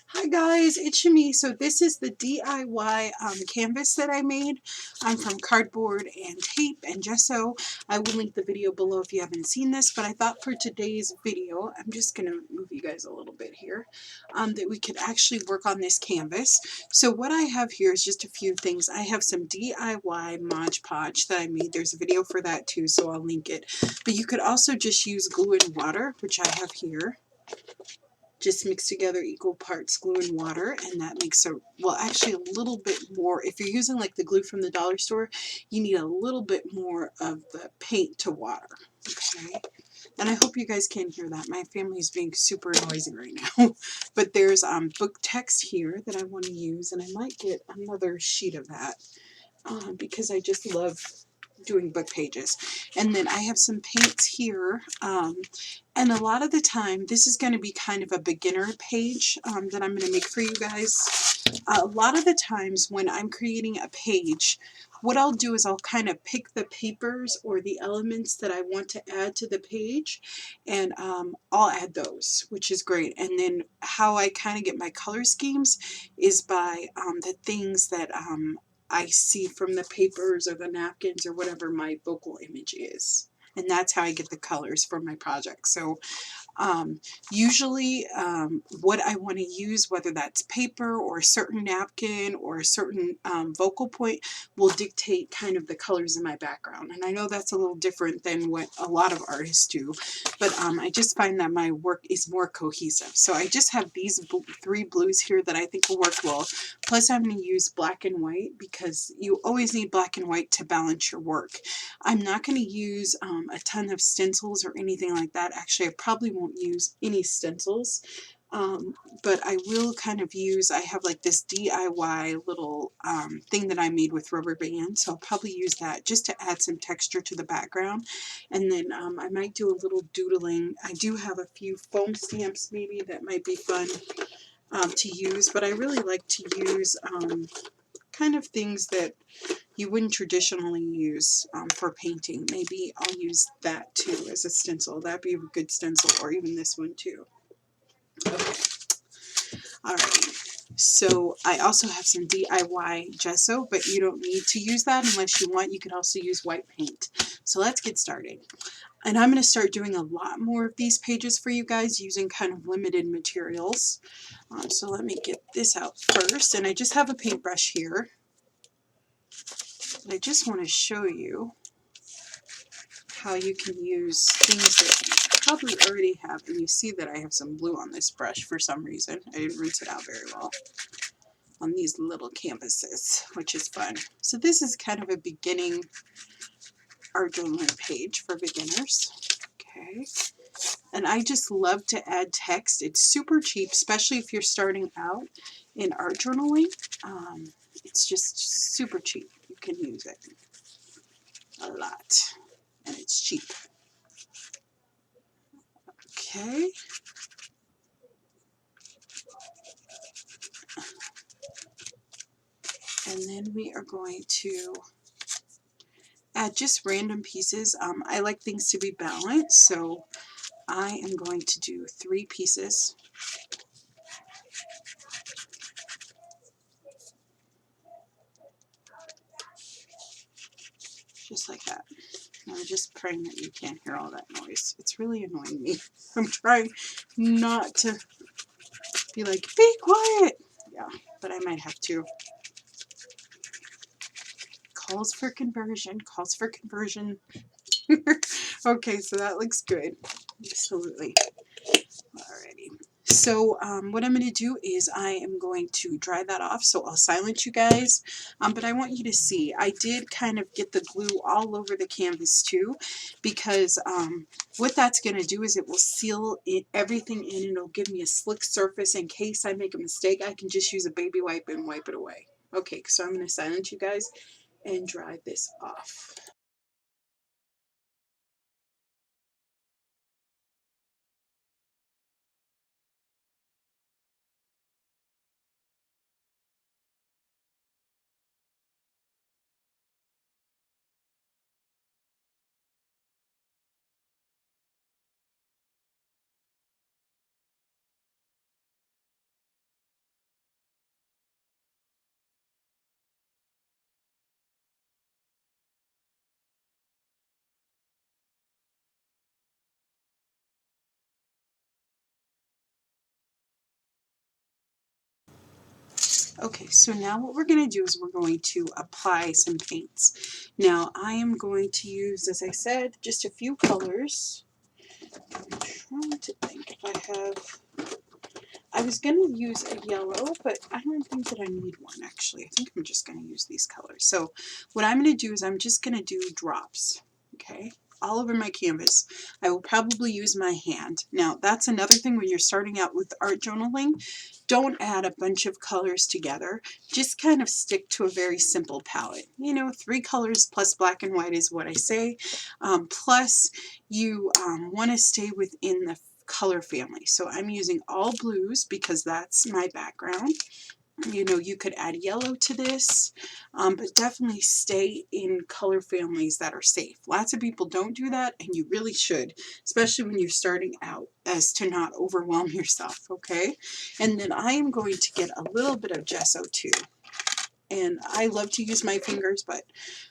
Hi guys, it's Shami. So this is the DIY canvas that I made. I'm from cardboard and tape and gesso. I will link the video below if you haven't seen this, but I thought for today's video, I'm just going to move you guys a little bit here, that we could actually work on this canvas. So what I have here is just a few things. I have some DIY Mod Podge that I made. There's a video for that too, so I'll link it. But you could also just use glue and water, which I have here. Just mix together equal parts glue and water, and that makes well, actually a little bit more. If you're using like the glue from the dollar store, you need a little bit more of the paint to water. Okay, and I hope you guys can hear that. My family is being super noisy right now. But there's book text here that I want to use, and I might get another sheet of that because I just love doing book pages. And then I have some paints here, and a lot of the time this is going to be kind of a beginner page that I'm going to make for you guys. A lot of the times when I'm creating a page, what I'll do is I'll kind of pick the papers or the elements that I want to add to the page, and I'll add those, which is great. And then how I kind of get my color schemes is by the things that I see from the papers or the napkins or whatever my vocal image is. And that's how I get the colors for my project. So usually what I want to use, whether that's paper or a certain napkin or a certain vocal point, will dictate kind of the colors in my background. And I know that's a little different than what a lot of artists do, but I just find that my work is more cohesive. So I just have these three blues here that I think will work well. Plus I'm going to use black and white because you always need black and white to balance your work. I'm not going to use a ton of stencils or anything like that. Actually, I probably won't use any stencils, but I will kind of use, I have like this DIY little thing that I made with rubber bands, so I'll probably use that just to add some texture to the background. And then I might do a little doodling. I do have a few foam stamps maybe that might be fun to use, but I really like to use kind of things that you wouldn't traditionally use for painting. Maybe I'll use that too as a stencil. That'd be a good stencil, or even this one too. Okay, alright. So I also have some DIY gesso, but you don't need to use that unless you want. You could also use white paint. So let's get started. And I'm going to start doing a lot more of these pages for you guys using kind of limited materials. So let me get this out first. And I just have a paintbrush here. I just want to show you how you can use things that you probably already have. And you see that I have some glue on this brush for some reason. I didn't rinse it out very well on these little canvases, which is fun. So this is kind of a beginning art journaling page for beginners. Okay. And I just love to add text. It's super cheap, especially if you're starting out in art journaling. It's just super cheap. You can use it a lot, and it's cheap. Okay. And then we are going to add just random pieces. I like things to be balanced, so I am going to do 3 pieces. Just like that. I'm just praying that you can't hear all that noise. It's really annoying me. I'm trying not to be like, be quiet. Yeah, but I might have to. Calls for conversion. Calls for conversion. Okay, so that looks good. Absolutely. Alrighty. So what I'm going to do is I am going to dry that off, so I'll silence you guys, but I want you to see I did kind of get the glue all over the canvas too, because what that's going to do is it will seal everything in, and it'll give me a slick surface in case I make a mistake. I can just use a baby wipe and wipe it away. Okay, so I'm going to silence you guys and dry this off. Okay, so now what we're going to do is we're going to apply some paints. Now I am going to use, as I said, just a few colors. I'm trying to think if I have, I was going to use a yellow, but I don't think that I need one actually. I think I'm just going to use these colors. So what I'm going to do is I'm just going to do drops, okay, all over my canvas. I will probably use my hand. Now that's another thing when you're starting out with art journaling. Don't add a bunch of colors together. Just kind of stick to a very simple palette. You know, 3 colors plus black and white is what I say. Plus you want to stay within the color family. So I'm using all blues because that's my background. You know, you could add yellow to this, but definitely stay in color families that are safe. Lots of people don't do that, and you really should, especially when you're starting out, as to not overwhelm yourself, okay? And then I am going to get a little bit of gesso too. And I love to use my fingers, but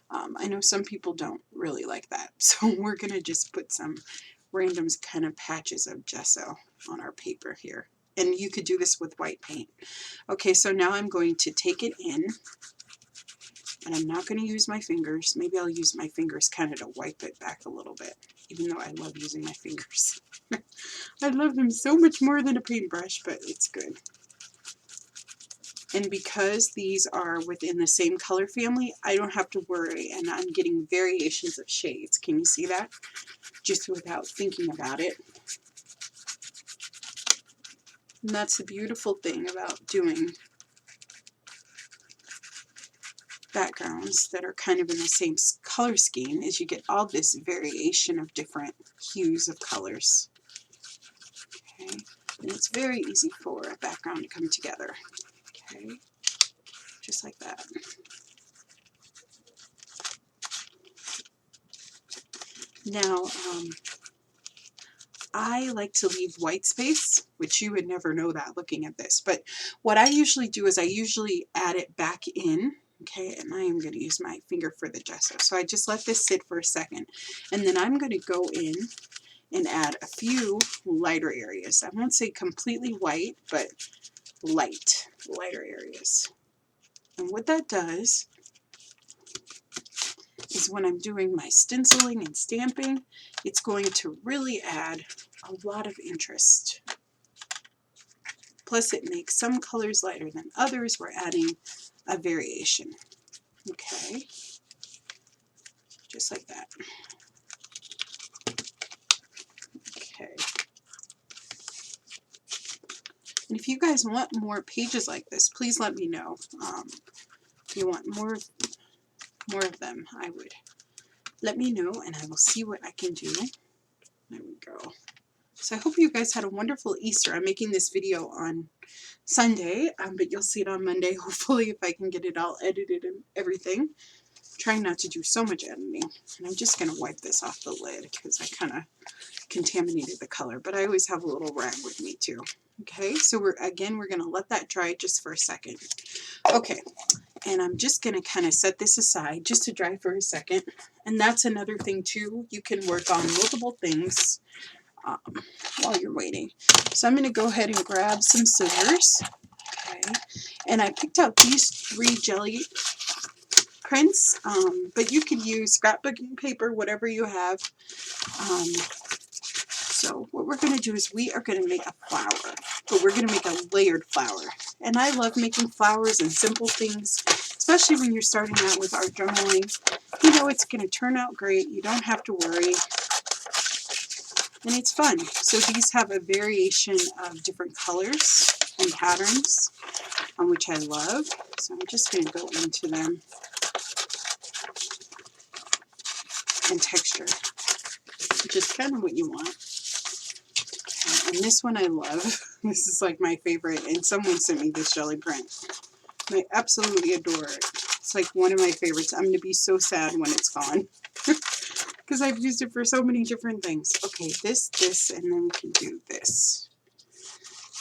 I know some people don't really like that. So we're going to just put some random kind of patches of gesso on our paper here. And you could do this with white paint. Okay, so now I'm going to take it in, and I'm not going to use my fingers. Maybe I'll use my fingers kind of to wipe it back a little bit, even though I love using my fingers. I love them so much more than a paintbrush, but it's good. And because these are within the same color family, I don't have to worry, and I'm getting variations of shades. Can you see that? Just without thinking about it. And that's the beautiful thing about doing backgrounds that are kind of in the same color scheme, is you get all this variation of different hues of colors. Okay, and it's very easy for a background to come together. Okay, just like that. Now, I like to leave white space, which you would never know that looking at this, but what I usually do is I usually add it back in. Okay, and I am going to use my finger for the gesso. So I just let this sit for a second, and then I'm going to go in and add a few lighter areas. I won't say completely white, but lighter areas. And what that does is when I'm doing my stenciling and stamping, it's going to really add a lot of interest. Plus it makes some colors lighter than others. We're adding a variation. Okay, just like that. Okay. And if you guys want more pages like this, please let me know. If you want more of them, I would let me know, and I will see what I can do. There we go. So I hope you guys had a wonderful Easter. I'm making this video on Sunday, but you'll see it on Monday, hopefully, if I can get it all edited and everything. I'm trying not to do so much editing. And I'm just going to wipe this off the lid because I kind of contaminated the color, but I always have a little rag with me too. Okay, so we're going to let that dry just for a second. Okay, and I'm just going to kind of set this aside just to dry for a second. And that's another thing too. You can work on multiple things while you're waiting. So I'm going to go ahead and grab some scissors. Okay, and I picked out these 3 jelly prints, but you can use scrapbooking paper, whatever you have. So what we're going to do is we are going to make a flower, but we're going to make a layered flower. And I love making flowers and simple things, especially when you're starting out with art journaling. You know it's going to turn out great. You don't have to worry. And it's fun. So these have a variation of different colors and patterns, which I love. So I'm just going to go into them. And texture, just kind of what you want. And this one I love. This is like my favorite, and someone sent me this jelly print. I absolutely adore it. It's like one of my favorites. I'm going to be so sad when it's gone because I've used it for so many different things. Okay, this, and then we can do this.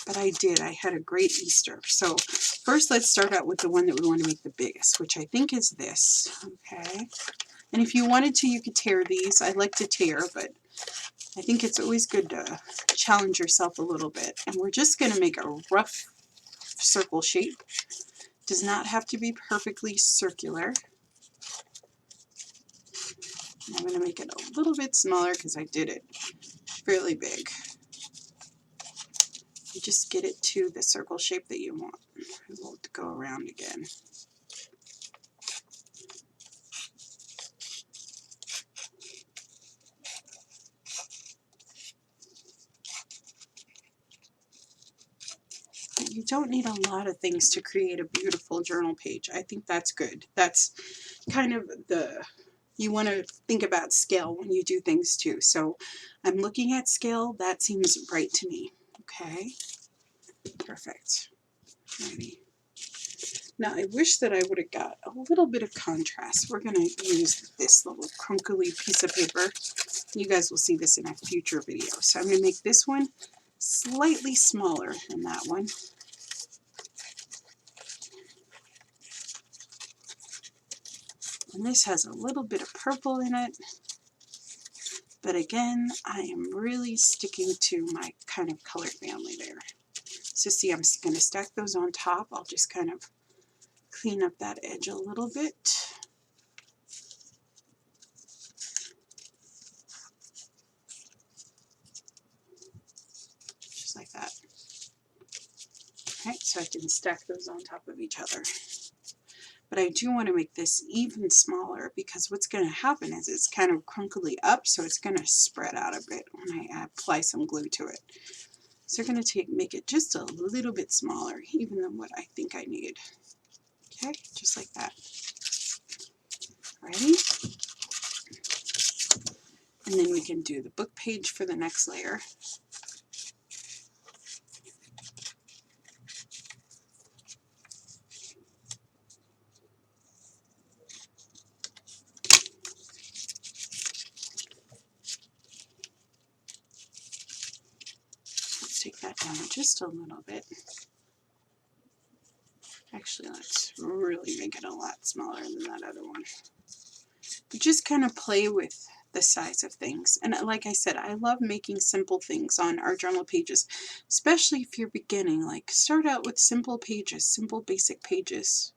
But I had a great Easter. So first let's start out with the one that we want to make the biggest, which I think is this. Okay. And if you wanted to, you could tear these. I like to tear, but I think it's always good to challenge yourself a little bit. And we're just going to make a rough circle shape. Does not have to be perfectly circular. I'm going to make it a little bit smaller because I did it fairly big. You just get it to the circle shape that you want. We'll go around again. But you don't need a lot of things to create a beautiful journal page. I think that's good. That's kind of you want to think about scale when you do things too. So I'm looking at scale. That seems right to me. Okay, perfect. Alrighty. Now I wish that I would have got a little bit of contrast. We're going to use this little crunkly piece of paper. You guys will see this in a future video. So I'm going to make this one slightly smaller than that one. And this has a little bit of purple in it. But again, I am really sticking to my kind of color family there. So see, I'm going to stack those on top. I'll just kind of clean up that edge a little bit. Just like that. Okay, so I can stack those on top of each other. But I do want to make this even smaller because what's going to happen is it's kind of crunkly up, so it's going to spread out a bit when I apply some glue to it. So I'm going to make it just a little bit smaller, even than what I think I need. Okay, just like that. Ready? And then we can do the book page for the next layer. Let's take that down just a little bit. Actually, let's really make it a lot smaller than that other one. But just kind of play with the size of things. And like I said, I love making simple things on our journal pages, especially if you're beginning. Like, start out with simple pages, simple basic pages.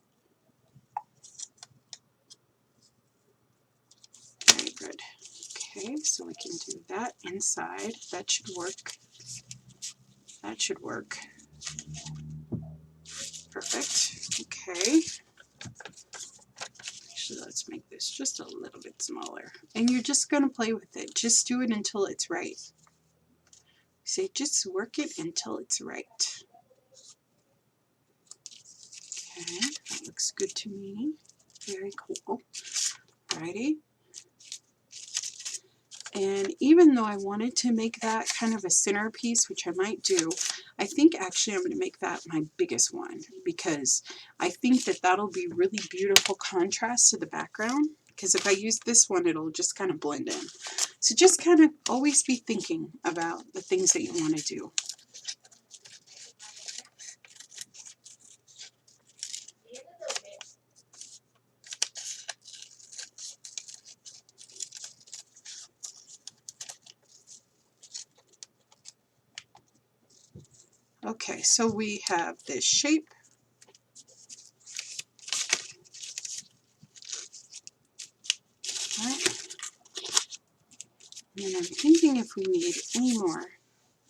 Very good. Okay, so we can do that inside. That should work. That should work. Perfect. Okay. Actually, let's make this just a little bit smaller. And you're just going to play with it. Just do it until it's right. See, just work it until it's right. Okay, that looks good to me. Very cool. Alrighty. And even though I wanted to make that kind of a centerpiece, which I might do, I think actually I'm going to make that my biggest one because I think that that'll be really beautiful contrast to the background. Because if I use this one, it'll just kind of blend in. So just kind of always be thinking about the things that you want to do. Okay, so we have this shape. Right. And I'm thinking if we need any more,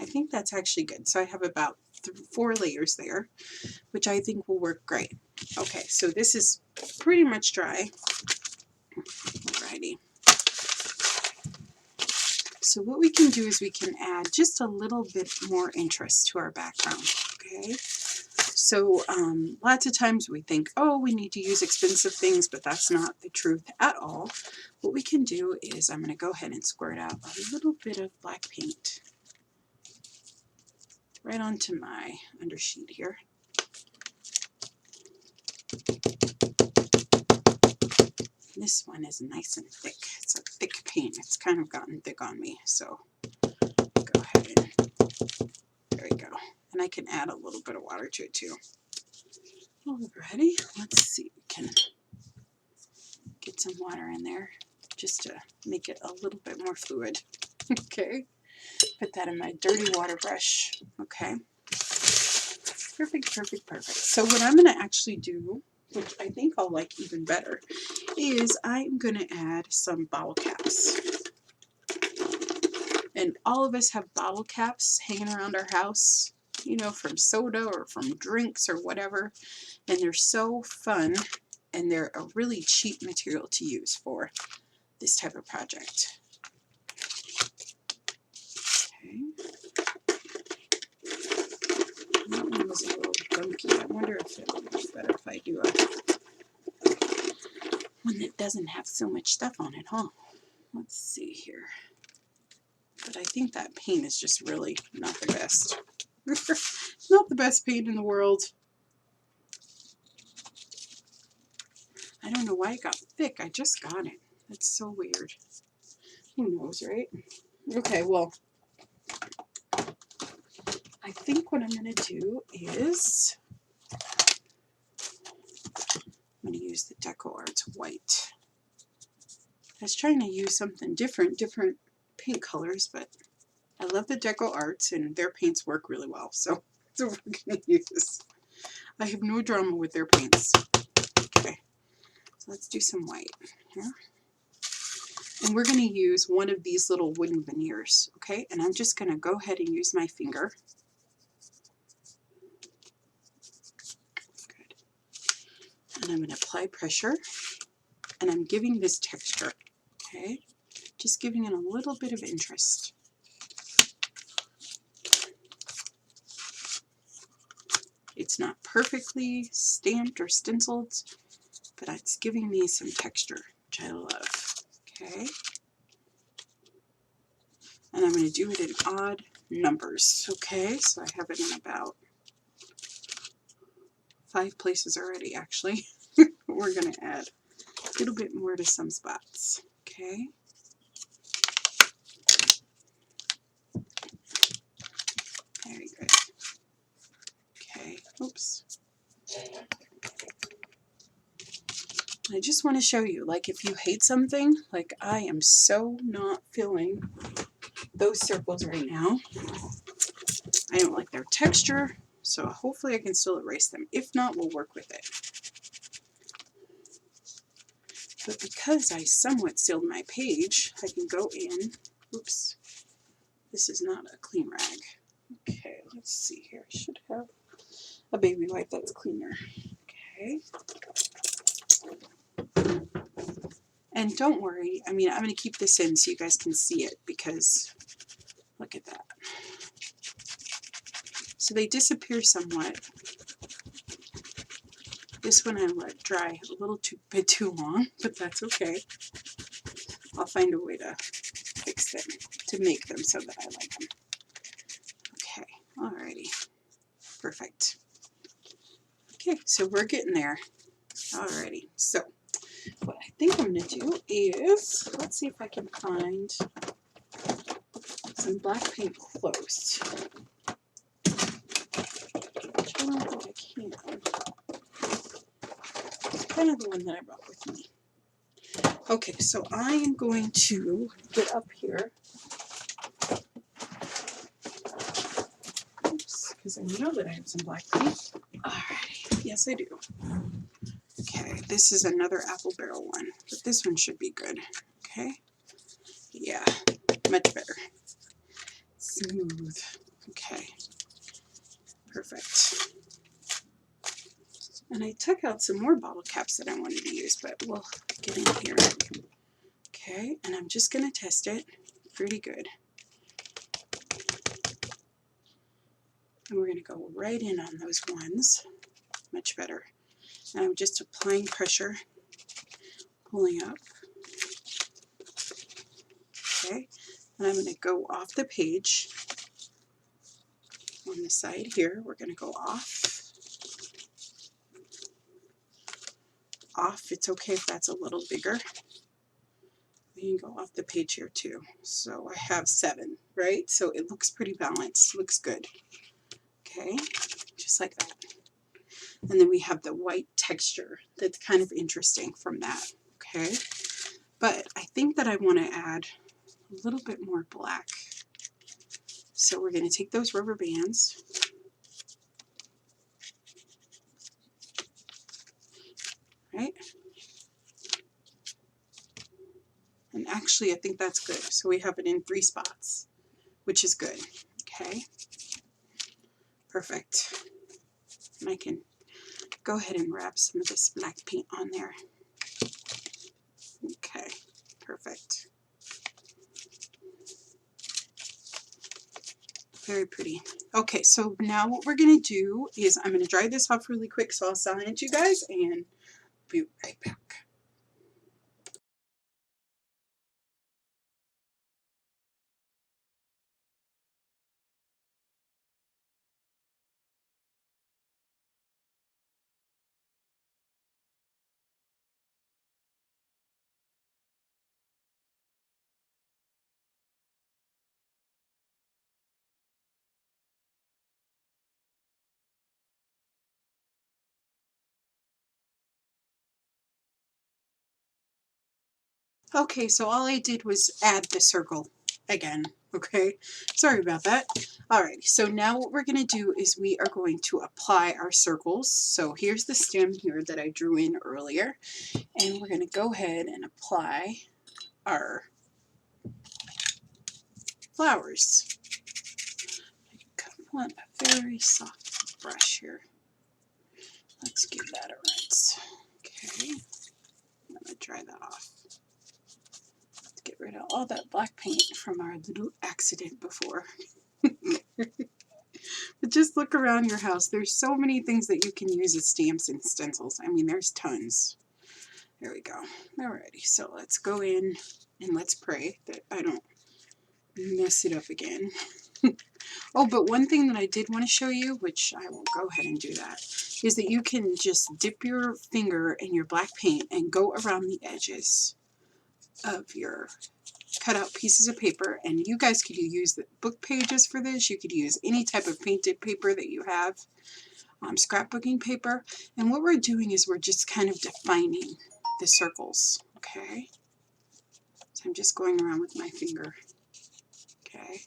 I think that's actually good. So I have about 4 layers there, which I think will work great. Okay, so this is pretty much dry. Alrighty. So what we can do is we can add just a little bit more interest to our background. Okay. So lots of times we think, oh, we need to use expensive things, but that's not the truth at all. What we can do is I'm going to go ahead and squirt out a little bit of black paint right onto my undersheet here. This one is nice and thick. It's a thick paint. It's kind of gotten thick on me, so go ahead and there we go. And I can add a little bit of water to it too. Alrighty, let's see. We can get some water in there just to make it a little bit more fluid. Okay, put that in my dirty water brush. Okay. Perfect, perfect, perfect. So what I'm going to actually do, which I think I'll like even better, is I'm going to add some bottle caps. And all of us have bottle caps hanging around our house, you know, from soda or from drinks or whatever. And they're so fun, and they're a really cheap material to use for this type of project. Okay. That one was a little gunky. I wonder if it would be better if I do one that doesn't have so much stuff on it, huh? Let's see here. But I think that paint is just really not the best. Not the best paint in the world. I don't know why it got thick. I just got it. That's so weird. Who knows, right? Okay, well, I think what I'm going to do is I'm going to use the Deco Arts white. I was trying to use something different paint colors, but I love the Deco Arts and their paints work really well, so that's what we're going to use. I have no drama with their paints. Okay, so let's do some white here. And we're going to use one of these little wooden veneers, okay? And I'm just going to go ahead and use my finger. Good. And I'm going to apply pressure. And I'm giving this texture, okay? Just giving it a little bit of interest. It's not perfectly stamped or stenciled, but it's giving me some texture, which I love, okay? And I'm going to do it in odd numbers, okay? So I have it in about 5 places already, actually. We're going to add a little bit more to some spots, okay? Very good. Okay, oops. I just want to show you, like, if you hate something, like I am so not feeling those circles right now. I don't like their texture, so hopefully I can still erase them. If not, we'll work with it. But because I somewhat sealed my page, I can go in. Oops, this is not a clean rag. Okay, let's see here. I should have a baby wipe that's cleaner. Okay. And don't worry, I mean, I'm going to keep this in so you guys can see it, because look at that. So they disappear somewhat. This one I let dry a little bit too long, but that's okay. I'll find a way to fix them, to make them so that I like them. Okay, alrighty. Perfect. Okay, so we're getting there. Alrighty, so what I think I'm going to do is, let's see if I can find some black paint close. Which I don't think I can. It's kind of the one that I brought with me. Okay, so I am going to get up here. Oops, because I know that I have some black paint. Alright, yes I do. Okay, this is another apple barrel one, but this one should be good. Okay, yeah, much better. Smooth. Okay, perfect. And I took out some more bottle caps that I wanted to use, but we'll get in here. Okay, and I'm just going to test it pretty good. And we're going to go right in on those ones. Much better. And I'm just applying pressure, pulling up. Okay, and I'm going to go off the page. On the side here, we're going to go off. Off, it's okay if that's a little bigger. You can go off the page here too. So I have 7, right? So it looks pretty balanced, looks good. Okay, just like that. And then we have the white texture that's kind of interesting from that, okay? But I think that I want to add a little bit more black. So we're going to take those rubber bands. right? And actually, I think that's good. So we have it in 3 spots, which is good. Okay, perfect. And I can go ahead and wrap some of this black paint on there. Okay, perfect. Very pretty. Okay, so now what we're going to do is I'm going to dry this off really quick, so I'll sign it to you guys and be right back. Okay, so all I did was add the circle again, okay? Sorry about that. Alright, so now what we're going to do is we are going to apply our circles. So here's the stem here that I drew in earlier, and we're going to go ahead and apply our flowers. I want a very soft brush here. Let's give that a rinse. Okay, I'm going to dry that off. Let's get rid of all that black paint from our little accident before. But just look around your house. There's so many things that you can use as stamps and stencils. I mean, there's tons. There we go. Alrighty, so let's go in and let's pray that I don't mess it up again. Oh, but one thing that I did want to show you, which I will go ahead and do that, is that you can just dip your finger in your black paint and go around the edges of your cut out pieces of paper, and you guys could use the book pages for this. You could use any type of painted paper that you have, scrapbooking paper, and what we're doing is we're just kind of defining the circles. Okay, so I'm just going around with my finger. Okay,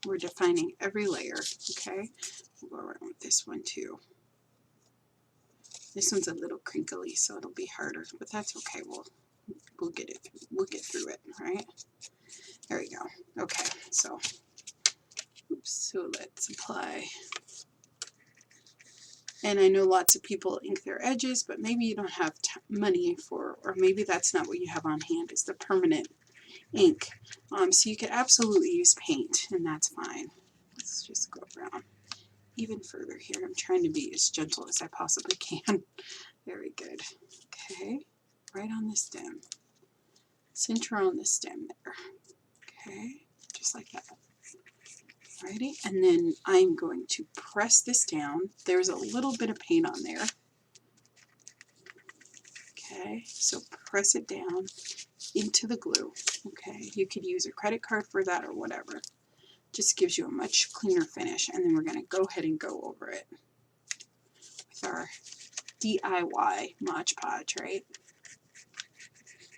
we're defining every layer. Okay, we'll go around with this one too. This one's a little crinkly, so it'll be harder, but that's okay. We'll get it. We'll get through it. Right? There we go. Okay, so oops. So let's apply. And I know lots of people ink their edges, but maybe you don't have money for, or maybe that's not what you have on hand, is the permanent ink. So you could absolutely use paint, and that's fine. Let's just go around even further here. I'm trying to be as gentle as I possibly can. Very good. Okay, right on the stem. Center on the stem there. Okay, just like that. Alrighty, and then I'm going to press this down. There's a little bit of paint on there. Okay, so press it down into the glue. Okay, you could use a credit card for that or whatever. Just gives you a much cleaner finish. And then we're going to go ahead and go over it with our DIY Mod Podge, right?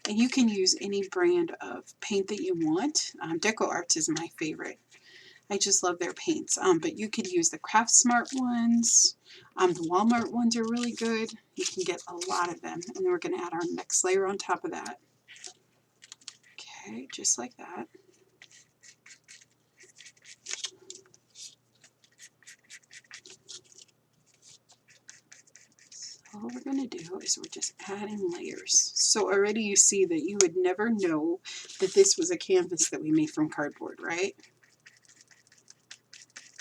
And you can use any brand of paint that you want. Deco Arts is my favorite. I just love their paints. But you could use the Craft Smart ones. The Walmart ones are really good. You can get a lot of them. And then we're going to add our next layer on top of that. Okay, just like that. So all we're going to do is we're just adding layers. So already you see that you would never know that this was a canvas that we made from cardboard, right?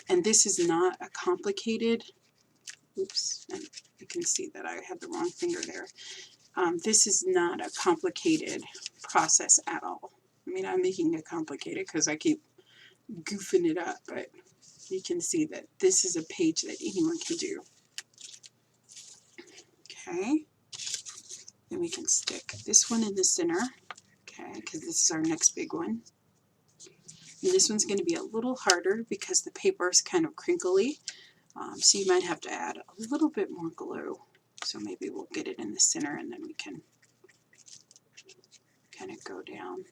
And this is not a complicated, oops, and you can see that I had the wrong finger there. This is not a complicated process at all. I mean, I'm making it complicated because I keep goofing it up, but you can see that this is a page that anyone can do. Okay, then we can stick this one in the center, okay, because this is our next big one. And this one's going to be a little harder because the paper is kind of crinkly, so you might have to add a little bit more glue. So maybe we'll get it in the center and then we can kind of go down.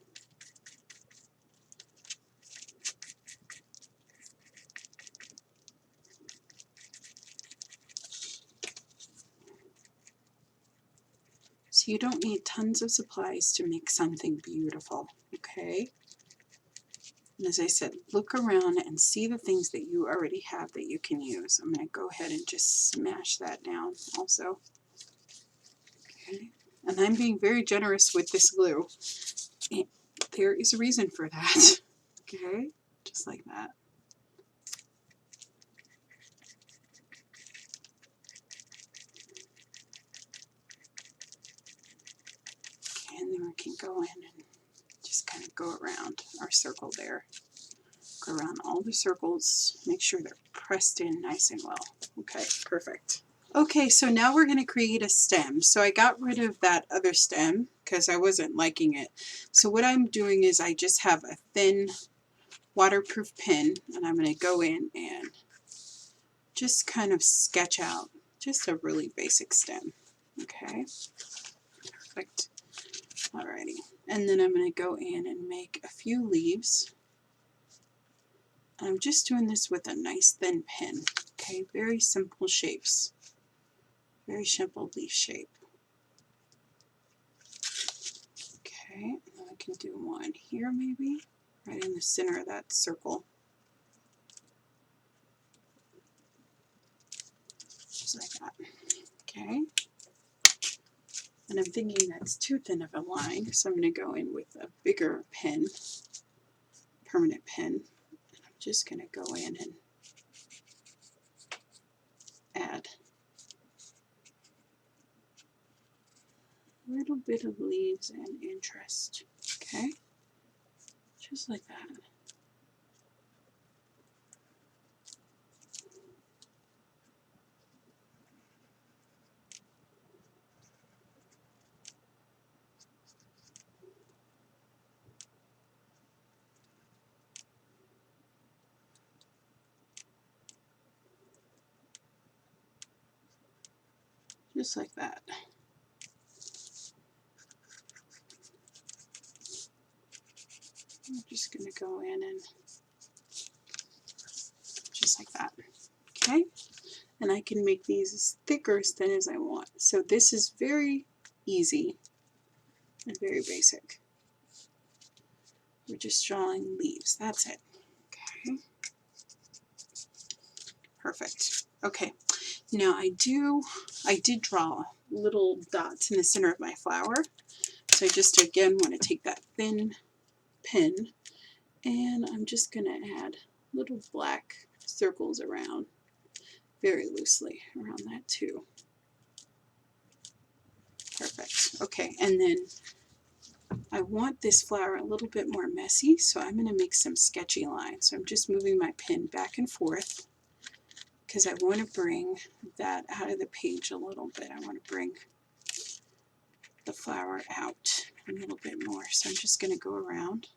So you don't need tons of supplies to make something beautiful, okay? And as I said, look around and see the things that you already have that you can use. I'm going to go ahead and just smash that down also. Okay. And I'm being very generous with this glue. And there is a reason for that. Okay, just like that. Okay, and then we can go in and just kind of go around our circle there. Go around all the circles, make sure they're pressed in nice and well. Okay, perfect. Okay, so now we're going to create a stem. So I got rid of that other stem because I wasn't liking it. So what I'm doing is I just have a thin waterproof pen, and I'm going to go in and just kind of sketch out just a really basic stem. Okay, perfect. Alrighty, and then I'm going to go in and make a few leaves. I'm just doing this with a nice thin pen. Okay, very simple shapes. Very simple leaf shape. Okay, and then I can do one here maybe, right in the center of that circle. Just like that. Okay. And I'm thinking that's too thin of a line, so I'm going to go in with a bigger pen, permanent pen. And I'm just going to go in and add a little bit of leaves and interest. Okay, just like that. Just like that. I'm just going to go in and just like that. Okay, and I can make these as thick or as thin as I want. So this is very easy and very basic. We're just drawing leaves. That's it. Okay, perfect. Okay, now I did draw little dots in the center of my flower. So I just again want to take that thin pen and I'm just going to add little black circles around, very loosely around that too. Perfect. Okay, and then I want this flower a little bit more messy, so I'm going to make some sketchy lines. So I'm just moving my pen back and forth because I want to bring that out of the page a little bit. I want to bring the flower out a little bit more. So I'm just going to go around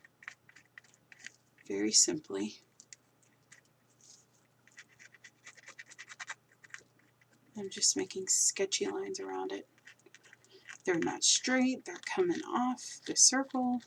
very simply. I'm just making sketchy lines around it. They're not straight, they're coming off the circle.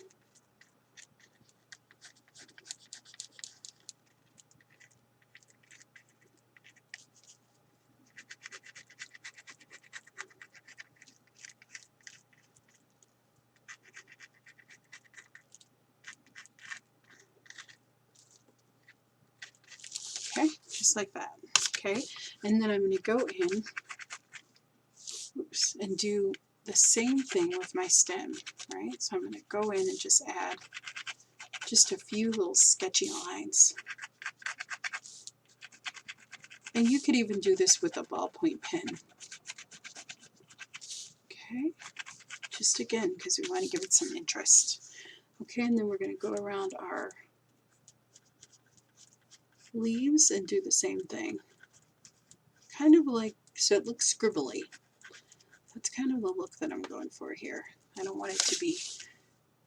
Okay, just like that. Okay, and then I'm going to go in, oops, and do the same thing with my stem, right? So I'm going to go in and just add just a few little sketchy lines. And you could even do this with a ballpoint pen. Okay, just again, because we want to give it some interest. Okay, and then we're going to go around our leaves and do the same thing. Kind of like, so it looks scribbly. That's kind of the look that I'm going for here. I don't want it to be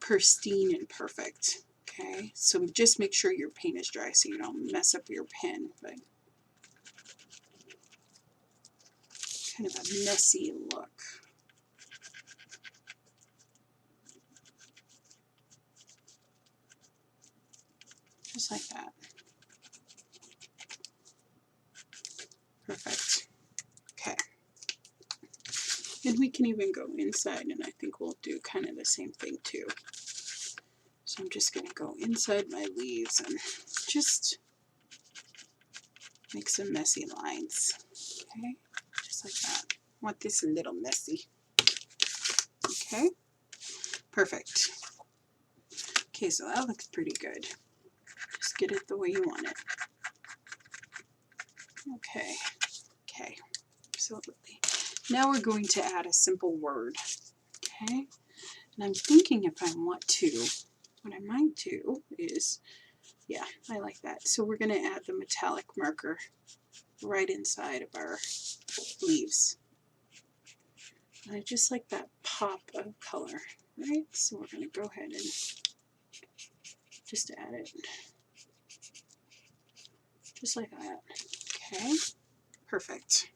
pristine and perfect. Okay, so just make sure your paint is dry so you don't mess up your pen. But kind of a messy look. Just like that. Perfect. Okay. And we can even go inside, and I think we'll do kind of the same thing too. So I'm just going to go inside my leaves and just make some messy lines. Okay, just like that. I want this a little messy. Okay, perfect. Okay, so that looks pretty good. Just get it the way you want it. Okay, okay, absolutely. Now we're going to add a simple word. Okay, and I'm thinking if I want to, what I might do is, yeah, I like that. So we're going to add the metallic marker right inside of our leaves. And I just like that pop of color, right? So we're going to go ahead and just add it. Just like that. Okay, perfect.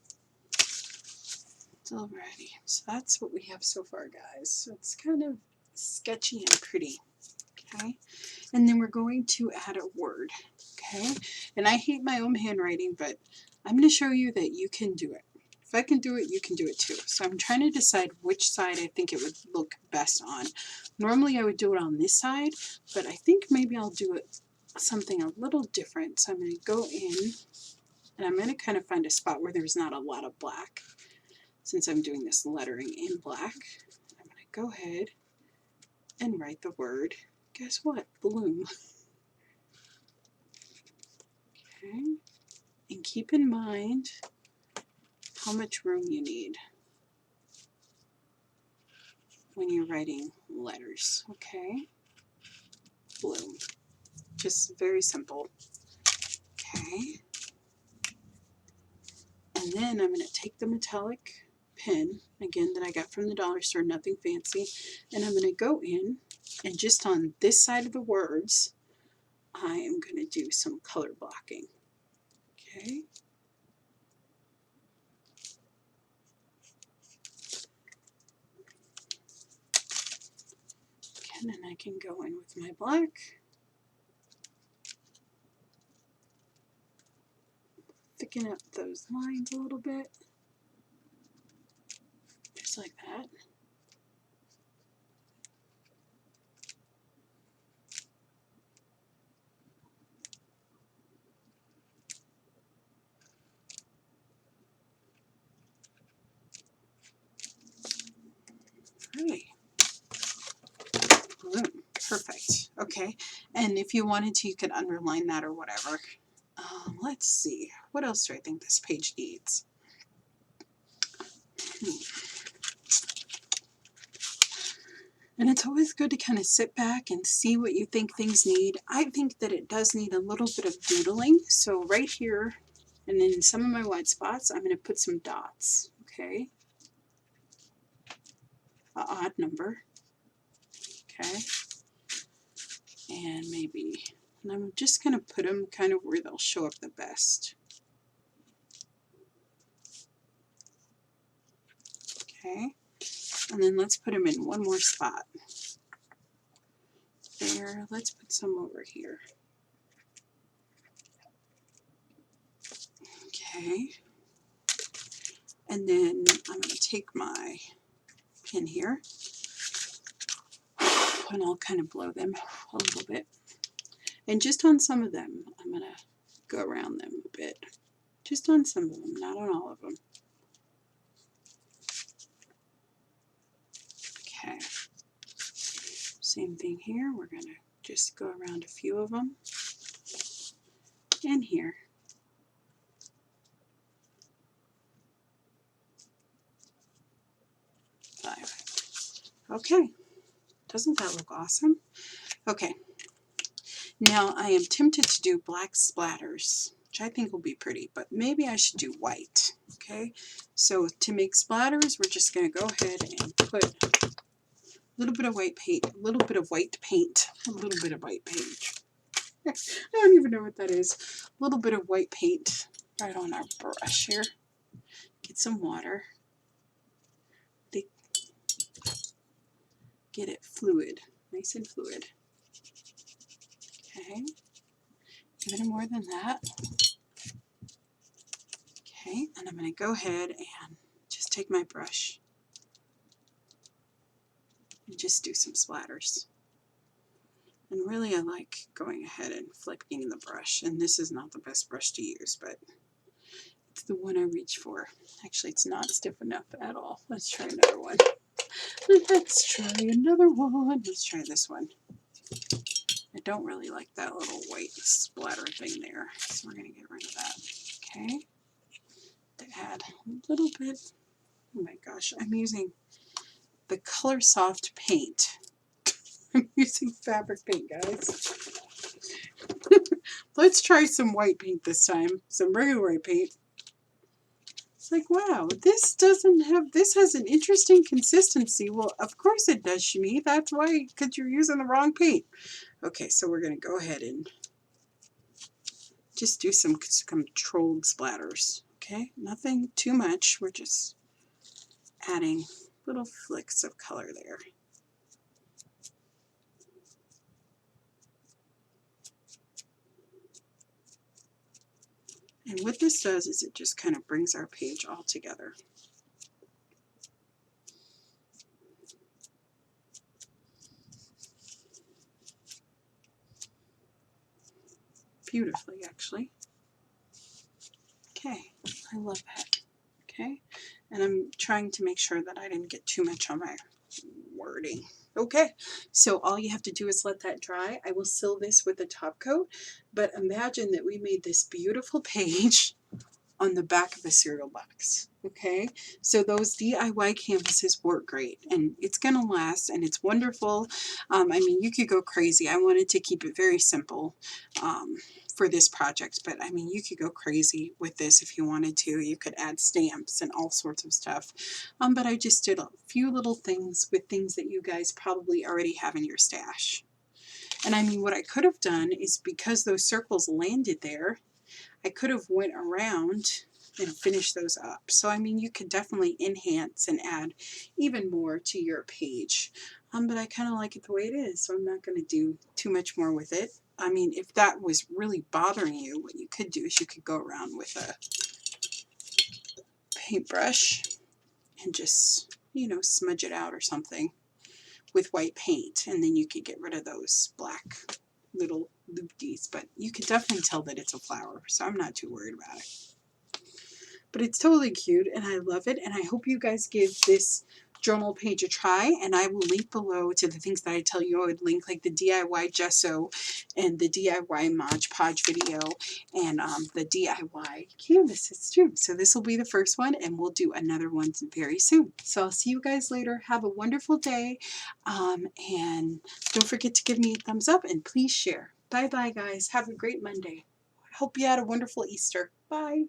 It's all ready. So that's what we have so far, guys. So it's kind of sketchy and pretty. Okay, and then we're going to add a word. Okay, and I hate my own handwriting, but I'm going to show you that you can do it. If I can do it, you can do it too. So I'm trying to decide which side I think it would look best on. Normally I would do it on this side, but I think maybe I'll do it something a little different. So I'm going to go in, and I'm going to kind of find a spot where there's not a lot of black, since I'm doing this lettering in black. I'm going to go ahead and write the word, guess what, bloom. Okay, and keep in mind how much room you need when you're writing letters. Okay, bloom, just very simple. Okay, and then I'm going to take the metallic pen, again, that I got from the dollar store, nothing fancy, and I'm going to go in, and just on this side of the words, I am going to do some color blocking. Okay, and then I can go in with my black, thicken up those lines a little bit, just like that. Right. Bloom. Perfect. Okay, and if you wanted to, you could underline that or whatever. Let's see, what else do I think this page needs? And it's always good to kind of sit back and see what you think things need. I think that it does need a little bit of doodling. So right here, and in some of my white spots, I'm going to put some dots. Okay, an odd number. Okay, and maybe, and I'm just going to put them kind of where they'll show up the best. Okay, and then let's put them in one more spot. There, let's put some over here. Okay, and then I'm going to take my pin here, and I'll kind of blow them a little bit. And just on some of them, I'm going to go around them a bit. Just on some of them, not on all of them. Okay, same thing here. We're going to just go around a few of them. And here. Five. Okay, doesn't that look awesome? Okay, now I am tempted to do black splatters, which I think will be pretty, but maybe I should do white. Okay, so to make splatters, we're just going to go ahead and put a little bit of white paint, a little bit of white paint, a little bit of white paint. I don't even know what that is. A little bit of white paint right on our brush here. Get some water. Get it fluid, nice and fluid. Okay, even more than that. Okay, and I'm going to go ahead and just take my brush and just do some splatters. And really I like going ahead and flicking the brush, and this is not the best brush to use, but it's the one I reach for. Actually, it's not stiff enough at all. Let's try another one. Let's try another one. Let's try this one. I don't really like that little white splatter thing there, so we're going to get rid of that. Okay. To add a little bit. Oh my gosh, I'm using the Color Soft paint. I'm using fabric paint, guys. Let's try some white paint this time. Some regular white paint. It's like, wow, this has an interesting consistency. Well, of course it does, Shmi. That's why, because you're using the wrong paint. Okay, so we're going to go ahead and just do some controlled splatters. Okay, nothing too much. We're just adding little flicks of color there. And what this does is it just kind of brings our page all together. Beautifully, actually. Okay, I love that. Okay, and I'm trying to make sure that I didn't get too much on my wording. Okay, so all you have to do is let that dry. I will seal this with a top coat, but imagine that we made this beautiful page on the back of a cereal box. Okay, so those DIY canvases work great, and it's gonna last, and it's wonderful. I mean, you could go crazy. I wanted to keep it very simple for this project, but I mean, you could go crazy with this if you wanted to. You could add stamps and all sorts of stuff, but I just did a few little things with things that you guys probably already have in your stash. And I mean, what I could have done is, because those circles landed there, I could have went around and finished those up. So I mean, you could definitely enhance and add even more to your page. But I kind of like it the way it is, so I'm not going to do too much more with it. I mean, if that was really bothering you, what you could do is you could go around with a paintbrush and just, you know, smudge it out or something with white paint, and then you could get rid of those black little loopties. But you could definitely tell that it's a flower, so I'm not too worried about it. But it's totally cute, and I love it, and I hope you guys give this journal page a try, and I will link below to the things that I tell you I would link, like the DIY gesso and the DIY Mod Podge video, and the DIY canvases too. So this will be the first one, and we'll do another one very soon. So I'll see you guys later. Have a wonderful day, and don't forget to give me a thumbs up, and please share. Bye bye, guys. Have a great Monday. Hope you had a wonderful Easter. Bye.